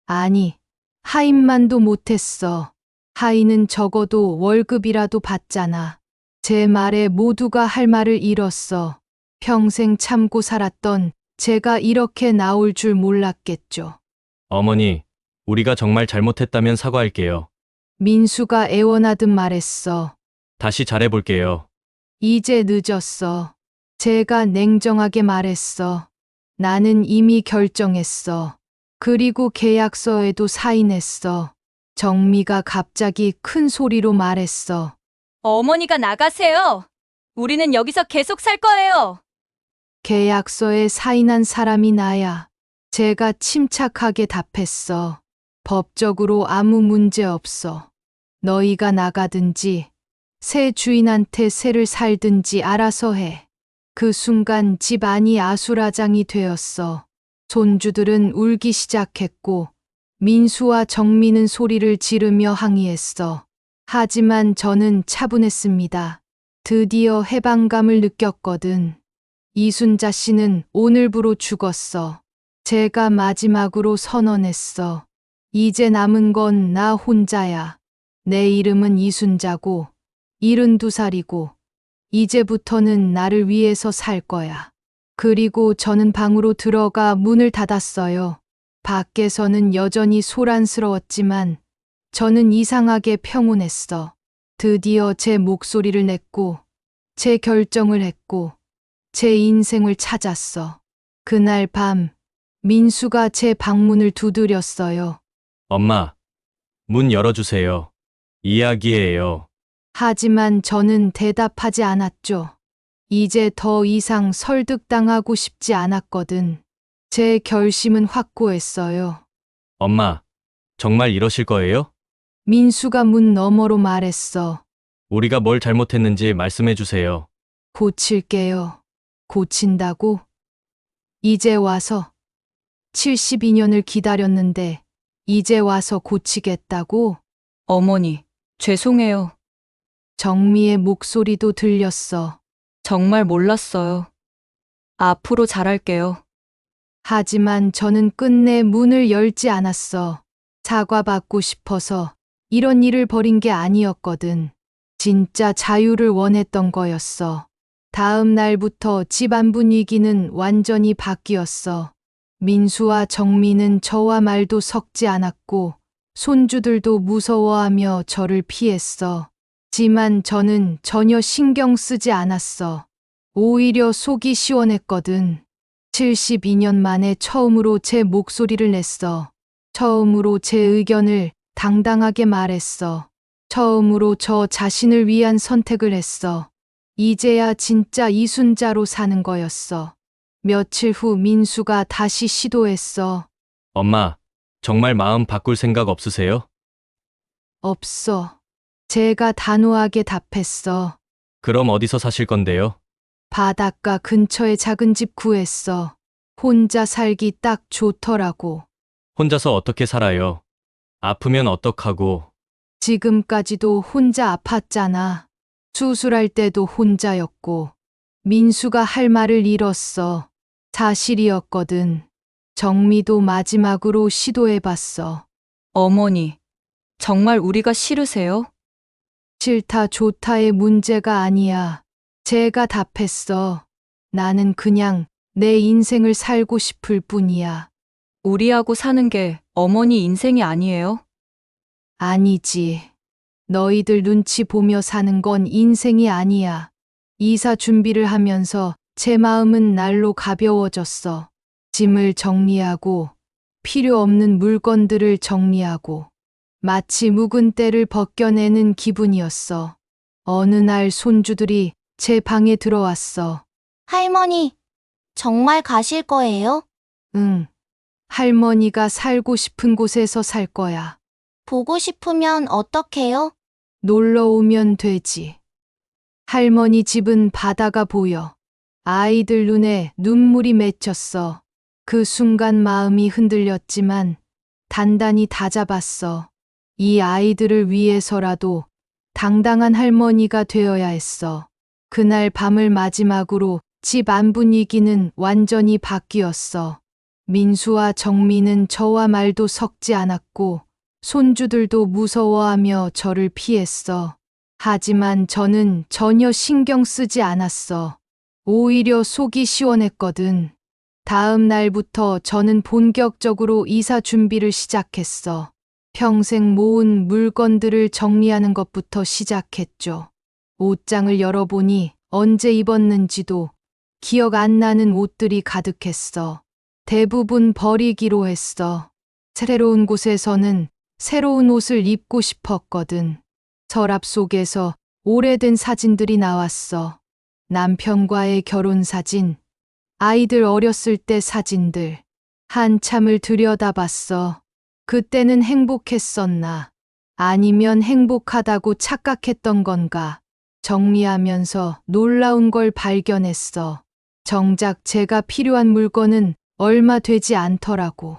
아니, 하인만도 못했어. 하인은 적어도 월급이라도 받잖아. 제 말에 모두가 할 말을 잃었어. 평생 참고 살았던 제가 이렇게 나올 줄 몰랐겠죠. 어머니, 우리가 정말 잘못했다면 사과할게요. 민수가 애원하듯 말했어. 다시 잘해볼게요. 이제 늦었어. 제가 냉정하게 말했어. 나는 이미 결정했어. 그리고 계약서에도 사인했어. 정미가 갑자기 큰 소리로 말했어. 어머니가 나가세요. 우리는 여기서 계속 살 거예요. 계약서에 사인한 사람이 나야. 제가 침착하게 답했어. 법적으로 아무 문제 없어. 너희가 나가든지 새 주인한테 새를 살든지 알아서 해. 그 순간 집 안이 아수라장이 되었어. 손주들은 울기 시작했고 민수와 정미는 소리를 지르며 항의했어. 하지만 저는 차분했습니다. 드디어 해방감을 느꼈거든. 이순자 씨는 오늘부로 죽었어. 제가 마지막으로 선언했어. 이제 남은 건 나 혼자야. 내 이름은 이순자고 72살이고 이제부터는 나를 위해서 살 거야. 그리고 저는 방으로 들어가 문을 닫았어요. 밖에서는 여전히 소란스러웠지만 저는 이상하게 평온했어. 드디어 제 목소리를 냈고 제 결정을 했고 제 인생을 찾았어. 그날 밤 민수가 제 방문을 두드렸어요. 엄마, 문 열어주세요. 이야기해요. 하지만 저는 대답하지 않았죠. 이제 더 이상 설득당하고 싶지 않았거든. 제 결심은 확고했어요. 엄마, 정말 이러실 거예요? 민수가 문 너머로 말했어. 우리가 뭘 잘못했는지 말씀해 주세요. 고칠게요. 고친다고? 이제 와서 72년을 기다렸는데 이제 와서 고치겠다고? 어머니, 죄송해요. 정미의 목소리도 들렸어. 정말 몰랐어요. 앞으로 잘할게요. 하지만 저는 끝내 문을 열지 않았어. 사과받고 싶어서 이런 일을 벌인 게 아니었거든. 진짜 자유를 원했던 거였어. 다음 날부터 집안 분위기는 완전히 바뀌었어. 민수와 정미는 저와 말도 섞지 않았고 손주들도 무서워하며 저를 피했어. 지만 저는 전혀 신경 쓰지 않았어. 오히려 속이 시원했거든. 72년 만에 처음으로 제 목소리를 냈어. 처음으로 제 의견을 당당하게 말했어. 처음으로 저 자신을 위한 선택을 했어. 이제야 진짜 이순자로 사는 거였어. 며칠 후 민수가 다시 시도했어. 엄마, 정말 마음 바꿀 생각 없으세요? 없어. 제가 단호하게 답했어. 그럼 어디서 사실 건데요? 바닷가 근처에 작은 집 구했어. 혼자 살기 딱 좋더라고. 혼자서 어떻게 살아요? 아프면 어떡하고? 지금까지도 혼자 아팠잖아. 수술할 때도 혼자였고. 민수가 할 말을 잃었어. 사실이었거든. 정미도 마지막으로 시도해봤어. 어머니, 정말 우리가 싫으세요? 싫다 좋다의 문제가 아니야. 제가 답했어. 나는 그냥 내 인생을 살고 싶을 뿐이야. 우리하고 사는 게 어머니 인생이 아니에요? 아니지. 너희들 눈치 보며 사는 건 인생이 아니야. 이사 준비를 하면서 제 마음은 날로 가벼워졌어. 짐을 정리하고 필요 없는 물건들을 정리하고 마치 묵은 때를 벗겨내는 기분이었어. 어느 날 손주들이 제 방에 들어왔어. 할머니, 정말 가실 거예요? 응. 할머니가 살고 싶은 곳에서 살 거야. 보고 싶으면 어떡해요? 놀러 오면 되지. 할머니 집은 바다가 보여. 아이들 눈에 눈물이 맺혔어. 그 순간 마음이 흔들렸지만 단단히 다잡았어. 이 아이들을 위해서라도 당당한 할머니가 되어야 했어. 그날 밤을 마지막으로 집 안 분위기는 완전히 바뀌었어. 민수와 정미는 저와 말도 섞지 않았고 손주들도 무서워하며 저를 피했어. 하지만 저는 전혀 신경 쓰지 않았어. 오히려 속이 시원했거든. 다음 날부터 저는 본격적으로 이사 준비를 시작했어. 평생 모은 물건들을 정리하는 것부터 시작했죠. 옷장을 열어보니 언제 입었는지도 기억 안 나는 옷들이 가득했어. 대부분 버리기로 했어. 새로운 곳에서는 새로운 옷을 입고 싶었거든. 서랍 속에서 오래된 사진들이 나왔어. 남편과의 결혼 사진, 아이들 어렸을 때 사진들. 한참을 들여다봤어. 그때는 행복했었나? 아니면 행복하다고 착각했던 건가? 정리하면서 놀라운 걸 발견했어. 정작 제가 필요한 물건은 얼마 되지 않더라고.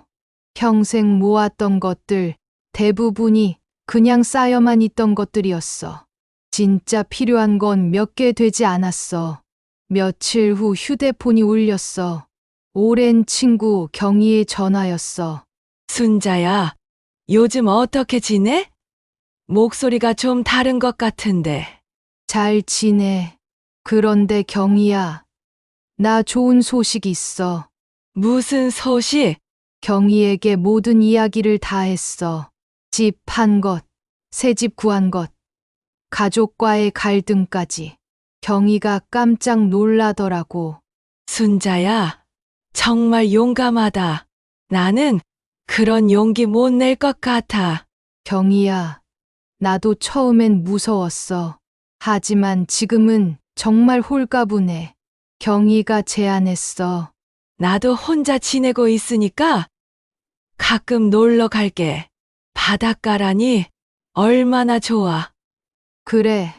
평생 모았던 것들 대부분이 그냥 쌓여만 있던 것들이었어. 진짜 필요한 건 몇 개 되지 않았어. 며칠 후 휴대폰이 울렸어. 오랜 친구 경희의 전화였어. 순자야, 요즘 어떻게 지내? 목소리가 좀 다른 것 같은데. 잘 지내. 그런데 경희야, 나 좋은 소식 있어. 무슨 소식? 경희에게 모든 이야기를 다 했어. 집 판 것, 새 집 구한 것, 가족과의 갈등까지. 경희가 깜짝 놀라더라고. 순자야, 정말 용감하다. 나는 그런 용기 못 낼 것 같아. 경희야, 나도 처음엔 무서웠어. 하지만 지금은 정말 홀가분해. 경희가 제안했어. 나도 혼자 지내고 있으니까 가끔 놀러 갈게. 바닷가라니 얼마나 좋아. 그래,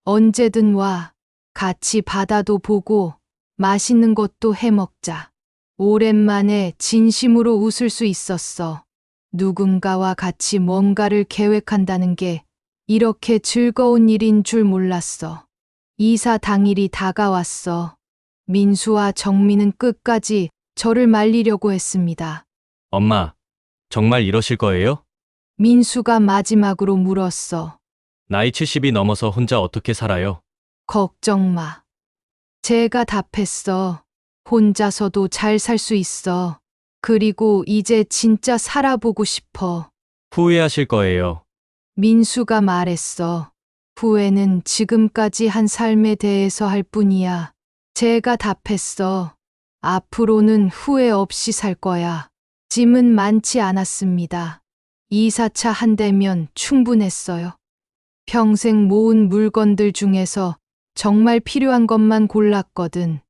언제든 와. 같이 바다도 보고 맛있는 것도 해 먹자. 오랜만에 진심으로 웃을 수 있었어. 누군가와 같이 뭔가를 계획한다는 게 이렇게 즐거운 일인 줄 몰랐어. 이사 당일이 다가왔어. 민수와 정민은 끝까지 저를 말리려고 했습니다. 엄마, 정말 이러실 거예요? 민수가 마지막으로 물었어. 나이 70이 넘어서 혼자 어떻게 살아요? 걱정 마. 제가 답했어. 혼자서도 잘 살 수 있어. 그리고 이제 진짜 살아보고 싶어. 후회하실 거예요. 민수가 말했어. 후회는 지금까지 한 삶에 대해서 할 뿐이야. 제가 답했어. 앞으로는 후회 없이 살 거야. 짐은 많지 않았습니다. 이사차 한 대면 충분했어요. 평생 모은 물건들 중에서 정말 필요한 것만 골랐거든.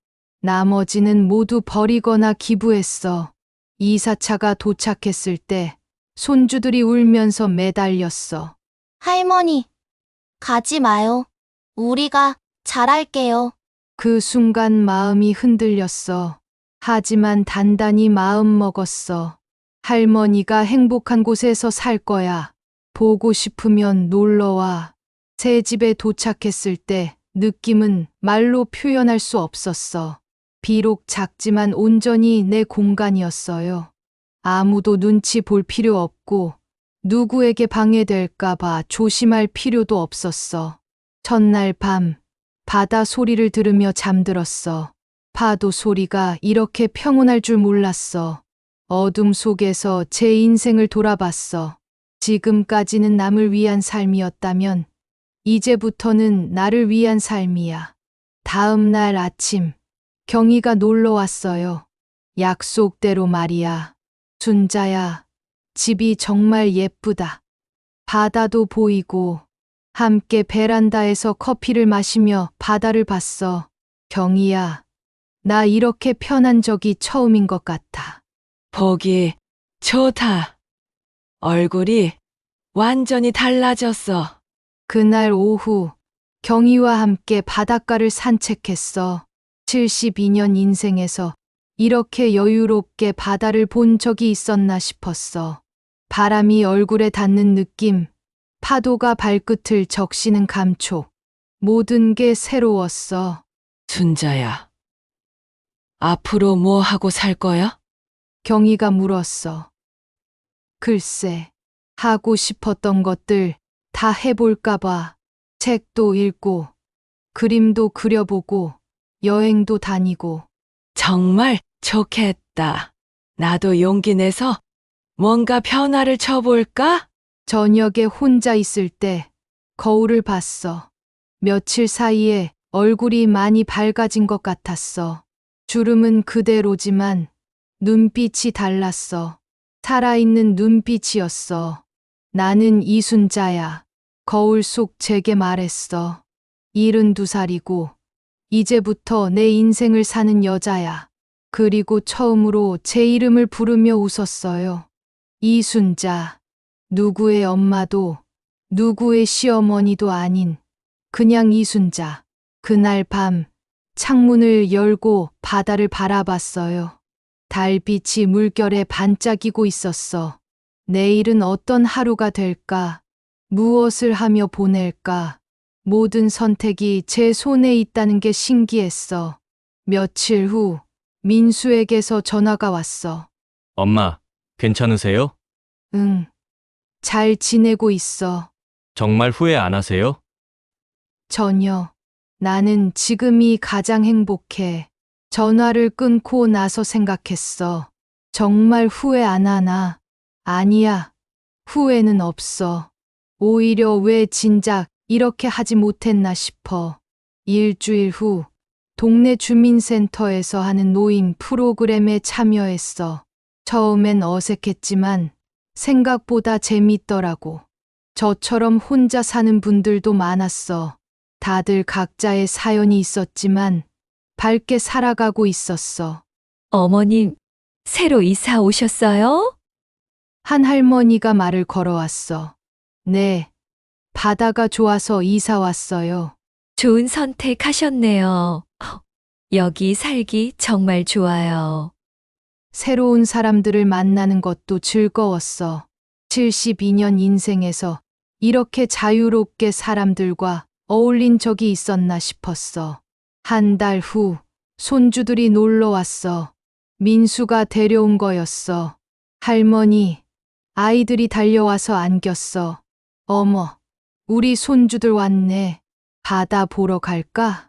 나머지는 모두 버리거나 기부했어. 이사차가 도착했을 때 손주들이 울면서 매달렸어. 할머니, 가지 마요. 우리가 잘할게요. 그 순간 마음이 흔들렸어. 하지만 단단히 마음 먹었어. 할머니가 행복한 곳에서 살 거야. 보고 싶으면 놀러와. 새 집에 도착했을 때 느낌은 말로 표현할 수 없었어. 비록 작지만 온전히 내 공간이었어요. 아무도 눈치 볼 필요 없고 누구에게 방해될까봐 조심할 필요도 없었어. 첫날 밤, 바다 소리를 들으며 잠들었어. 파도 소리가 이렇게 평온할 줄 몰랐어. 어둠 속에서 제 인생을 돌아봤어. 지금까지는 남을 위한 삶이었다면 이제부터는 나를 위한 삶이야. 다음 날 아침, 경희가 놀러 왔어요. 약속대로 말이야. 순자야, 집이 정말 예쁘다. 바다도 보이고 함께 베란다에서 커피를 마시며 바다를 봤어. 경희야, 나 이렇게 편한 적이 처음인 것 같아. 보기 좋다. 얼굴이 완전히 달라졌어. 그날 오후 경희와 함께 바닷가를 산책했어. 72년 인생에서 이렇게 여유롭게 바다를 본 적이 있었나 싶었어. 바람이 얼굴에 닿는 느낌, 파도가 발끝을 적시는 감촉, 모든 게 새로웠어. 순자야, 앞으로 뭐 하고 살 거야? 경희가 물었어. 글쎄, 하고 싶었던 것들 다 해볼까봐. 책도 읽고, 그림도 그려보고, 여행도 다니고. 정말 좋겠다. 나도 용기 내서 뭔가 변화를 줘볼까? 저녁에 혼자 있을 때 거울을 봤어. 며칠 사이에 얼굴이 많이 밝아진 것 같았어. 주름은 그대로지만 눈빛이 달랐어. 살아있는 눈빛이었어. 나는 이순자야. 거울 속 제게 말했어. 72살이고 이제부터 내 인생을 사는 여자야. 그리고 처음으로 제 이름을 부르며 웃었어요. 이순자. 누구의 엄마도 누구의 시어머니도 아닌 그냥 이순자. 그날 밤 창문을 열고 바다를 바라봤어요. 달빛이 물결에 반짝이고 있었어. 내일은 어떤 하루가 될까? 무엇을 하며 보낼까? 모든 선택이 제 손에 있다는 게 신기했어. 며칠 후 민수에게서 전화가 왔어. 엄마, 괜찮으세요? 응. 잘 지내고 있어. 정말 후회 안 하세요? 전혀. 나는 지금이 가장 행복해. 전화를 끊고 나서 생각했어. 정말 후회 안 하나? 아니야. 후회는 없어. 오히려 왜 진작 이렇게 하지 못했나 싶어. 일주일 후 동네 주민센터에서 하는 노인 프로그램에 참여했어. 처음엔 어색했지만 생각보다 재밌더라고. 저처럼 혼자 사는 분들도 많았어. 다들 각자의 사연이 있었지만 밝게 살아가고 있었어. 어머님, 새로 이사 오셨어요? 한 할머니가 말을 걸어왔어. 네, 바다가 좋아서 이사 왔어요. 좋은 선택하셨네요. 여기 살기 정말 좋아요. 새로운 사람들을 만나는 것도 즐거웠어. 72년 인생에서 이렇게 자유롭게 사람들과 어울린 적이 있었나 싶었어. 한 달 후 손주들이 놀러 왔어. 민수가 데려온 거였어. 할머니, 아이들이 달려와서 안겼어. 어머, 우리 손주들 왔네. 바다 보러 갈까?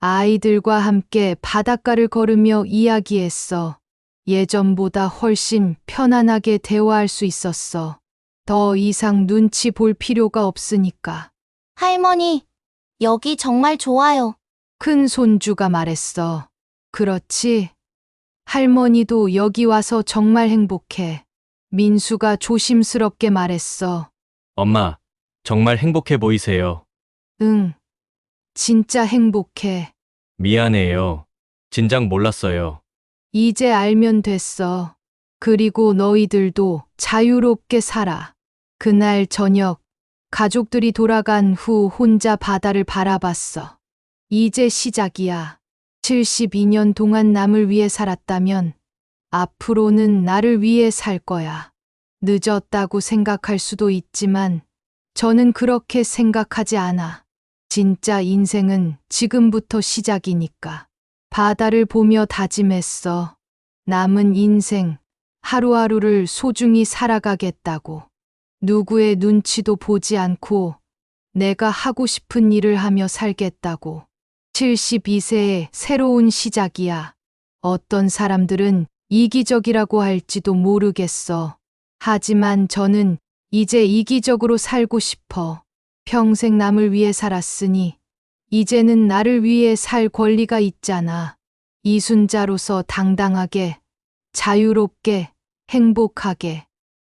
아이들과 함께 바닷가를 걸으며 이야기했어. 예전보다 훨씬 편안하게 대화할 수 있었어. 더 이상 눈치 볼 필요가 없으니까. 할머니, 여기 정말 좋아요. 큰 손주가 말했어. 그렇지. 할머니도 여기 와서 정말 행복해. 민수가 조심스럽게 말했어. 엄마, 정말 행복해 보이세요. 응. 진짜 행복해. 미안해요. 진작 몰랐어요. 이제 알면 됐어. 그리고 너희들도 자유롭게 살아. 그날 저녁, 가족들이 돌아간 후 혼자 바다를 바라봤어. 이제 시작이야. 72년 동안 남을 위해 살았다면 앞으로는 나를 위해 살 거야. 늦었다고 생각할 수도 있지만 저는 그렇게 생각하지 않아. 진짜 인생은 지금부터 시작이니까. 바다를 보며 다짐했어. 남은 인생 하루하루를 소중히 살아가겠다고. 누구의 눈치도 보지 않고 내가 하고 싶은 일을 하며 살겠다고. 72세의 새로운 시작이야. 어떤 사람들은 이기적이라고 할지도 모르겠어. 하지만 저는 이제 이기적으로 살고 싶어. 평생 남을 위해 살았으니 이제는 나를 위해 살 권리가 있잖아. 이순자로서 당당하게, 자유롭게, 행복하게.